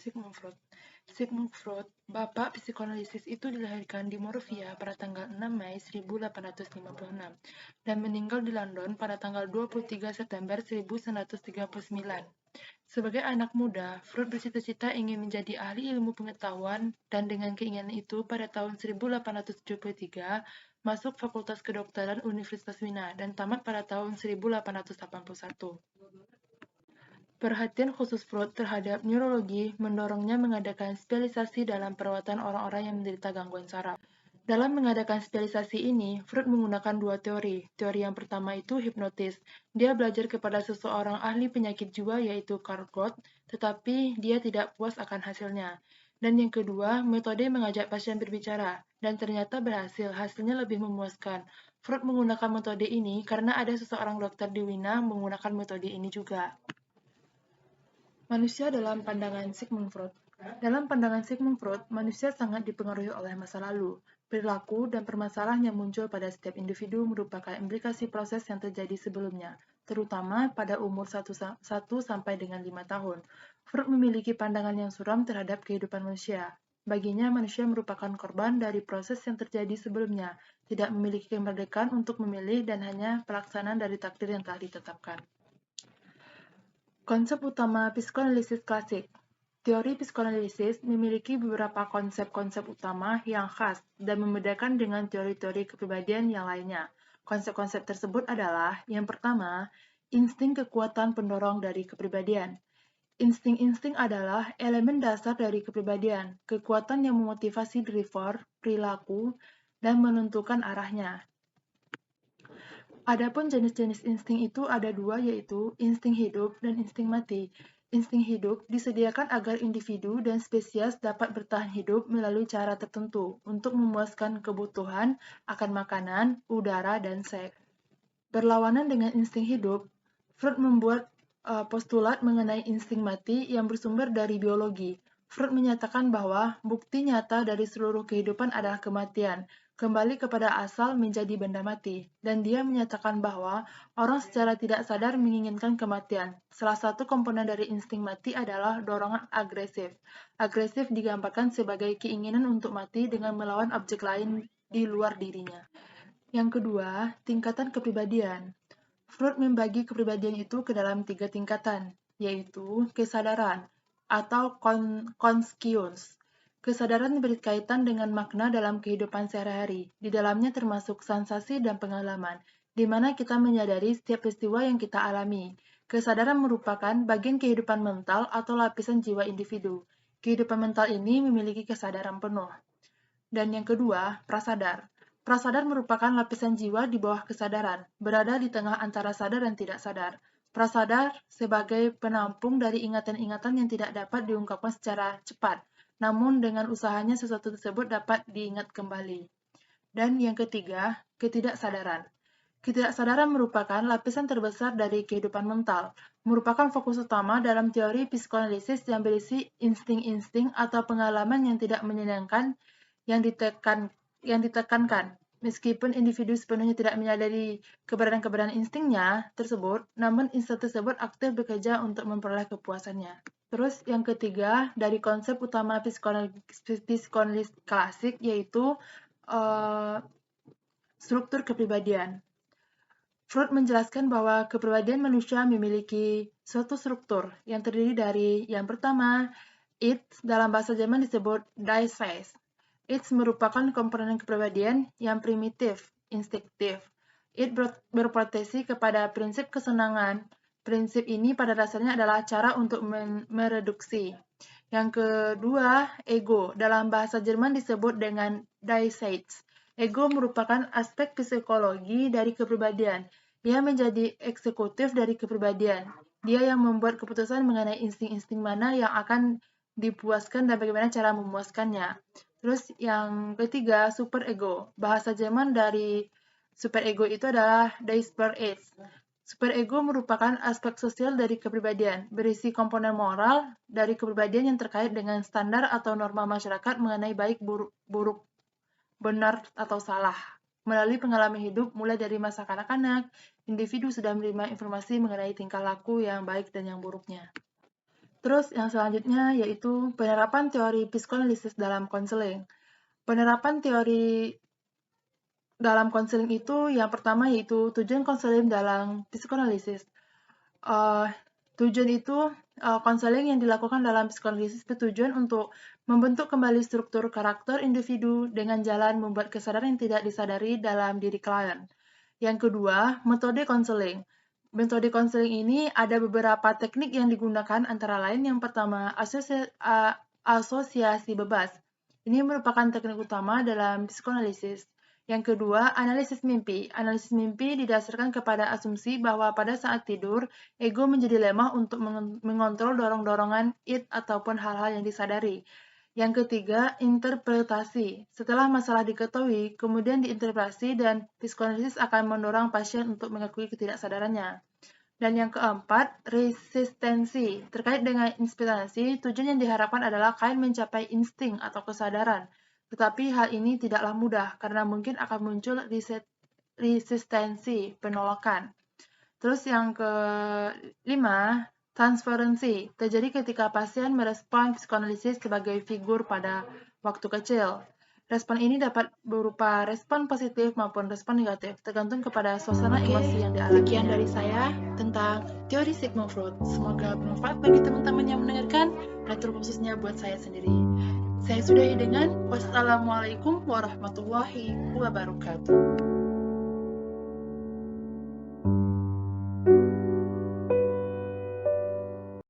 Sigmund Freud. Sigmund Freud, bapak psikoanalisis itu dilahirkan di Moravia pada tanggal 6 Mei 1856 dan meninggal di London pada tanggal 23 September 1939. Sebagai anak muda, Freud bercita-cita ingin menjadi ahli ilmu pengetahuan dan dengan keinginan itu pada tahun 1873 masuk Fakultas Kedokteran Universitas Wina dan tamat pada tahun 1881. Perhatian khusus Freud terhadap neurologi mendorongnya mengadakan spesialisasi dalam perawatan orang-orang yang menderita gangguan saraf. Dalam mengadakan spesialisasi ini, Freud menggunakan dua teori. Teori yang pertama itu hipnotis. Dia belajar kepada seseorang ahli penyakit jiwa yaitu Karl Gott, tetapi dia tidak puas akan hasilnya. Dan yang kedua, metode mengajak pasien berbicara, dan ternyata berhasil, hasilnya lebih memuaskan. Freud menggunakan metode ini karena ada seseorang dokter di Wina menggunakan metode ini juga. Manusia dalam pandangan Sigmund Freud. Dalam pandangan Sigmund Freud, manusia sangat dipengaruhi oleh masa lalu. Perilaku dan permasalahan yang muncul pada setiap individu merupakan implikasi proses yang terjadi sebelumnya, terutama pada umur 1 sampai dengan 5 tahun. Freud memiliki pandangan yang suram terhadap kehidupan manusia. Baginya, manusia merupakan korban dari proses yang terjadi sebelumnya, tidak memiliki kemerdekaan untuk memilih dan hanya pelaksanaan dari takdir yang telah ditetapkan. Konsep utama psikoanalisis klasik. Teori psikoanalisis memiliki beberapa konsep-konsep utama yang khas dan membedakan dengan teori-teori kepribadian yang lainnya. Konsep-konsep tersebut adalah, yang pertama, insting kekuatan pendorong dari kepribadian. Insting-insting adalah elemen dasar dari kepribadian, kekuatan yang memotivasi driver, perilaku, dan menentukan arahnya. Adapun jenis-jenis insting itu ada dua, yaitu insting hidup dan insting mati. Insting hidup disediakan agar individu dan spesies dapat bertahan hidup melalui cara tertentu untuk memuaskan kebutuhan akan makanan, udara, dan seks. Berlawanan dengan insting hidup, Freud membuat postulat mengenai insting mati yang bersumber dari biologi. Freud menyatakan bahwa bukti nyata dari seluruh kehidupan adalah kematian, kembali kepada asal menjadi benda mati, dan dia menyatakan bahwa orang secara tidak sadar menginginkan kematian. Salah satu komponen dari insting mati adalah dorongan agresif. Agresif digambarkan sebagai keinginan untuk mati dengan melawan objek lain di luar dirinya. Yang kedua, tingkatan kepribadian. Freud membagi kepribadian itu ke dalam 3 tingkatan, yaitu kesadaran atau conscience. Kesadaran berkaitan dengan makna dalam kehidupan sehari-hari. Di dalamnya termasuk sensasi dan pengalaman, di mana kita menyadari setiap peristiwa yang kita alami. Kesadaran merupakan bagian kehidupan mental atau lapisan jiwa individu. Kehidupan mental ini memiliki kesadaran penuh. Dan yang kedua, prasadar. Prasadar merupakan lapisan jiwa di bawah kesadaran, berada di tengah antara sadar dan tidak sadar. Prasadar sebagai penampung dari ingatan-ingatan yang tidak dapat diungkapkan secara cepat, namun dengan usahanya sesuatu tersebut dapat diingat kembali. Dan yang ketiga, ketidaksadaran. Ketidaksadaran merupakan lapisan terbesar dari kehidupan mental, merupakan fokus utama dalam teori psikoanalisis yang berisi insting-insting atau pengalaman yang tidak menyenangkan yang ditekankan. Meskipun individu sepenuhnya tidak menyadari keberadaan instingnya tersebut, namun insting tersebut aktif bekerja untuk memperoleh kepuasannya. Terus yang ketiga, dari konsep utama psikoanalis klasik, yaitu struktur kepribadian. Freud menjelaskan bahwa kepribadian manusia memiliki suatu struktur yang terdiri dari, yang pertama, id, dalam bahasa Jerman disebut Die Phase. Id merupakan komponen kepribadian yang primitif, instinktif. Id berproteksi kepada prinsip kesenangan. Prinsip ini pada dasarnya adalah cara untuk mereduksi. Yang kedua, ego. Dalam bahasa Jerman disebut dengan Die Seits. Ego merupakan aspek psikologi dari kepribadian. Dia menjadi eksekutif dari kepribadian. Dia yang membuat keputusan mengenai insting-insting mana yang akan dipuaskan dan bagaimana cara memuaskannya. Terus yang ketiga, superego. Bahasa Jerman dari superego itu adalah Die Superego. Superego merupakan aspek sosial dari kepribadian, berisi komponen moral dari kepribadian yang terkait dengan standar atau norma masyarakat mengenai baik, buruk, benar, atau salah. Melalui pengalaman hidup, mulai dari masa kanak-kanak, individu sudah menerima informasi mengenai tingkah laku yang baik dan yang buruknya. Terus yang selanjutnya yaitu penerapan teori psikoanalisis dalam konseling. Penerapan teori dalam konseling itu yang pertama yaitu tujuan konseling dalam psikoanalisis. Uh, Tujuan itu konseling yang dilakukan dalam psikoanalisis bertujuan untuk membentuk kembali struktur karakter individu dengan jalan membuat kesadaran yang tidak disadari dalam diri klien. Yang kedua, metode konseling. Metode konseling ini ada beberapa teknik yang digunakan antara lain yang pertama asosiasi bebas. Ini merupakan teknik utama dalam psikoanalisis. Yang kedua, analisis mimpi. Analisis mimpi didasarkan kepada asumsi bahwa pada saat tidur, ego menjadi lemah untuk mengontrol dorong-dorongan id ataupun hal-hal yang disadari. Yang ketiga, interpretasi. Setelah masalah diketahui, kemudian diinterpretasi dan psikoanalisis akan mendorong pasien untuk mengakui ketidaksadarannya. Dan yang keempat, resistensi. Terkait dengan inspirasi, tujuan yang diharapkan adalah klien mencapai insting atau kesadaran. Tetapi hal ini tidaklah mudah karena mungkin akan muncul resistensi, penolakan. Terus yang kelima, transferensi. Terjadi ketika pasien merespon psikoanalisis sebagai figur pada waktu kecil. Respon ini dapat berupa respon positif maupun respon negatif, tergantung kepada suasana emosi yang dialami. Sekian dari saya tentang teori Sigmund Freud. Semoga bermanfaat bagi teman-teman yang mendengarkan, dan terkhususnya buat saya sendiri. Saya sudahi dengan wassalamualaikum warahmatullahi wabarakatuh.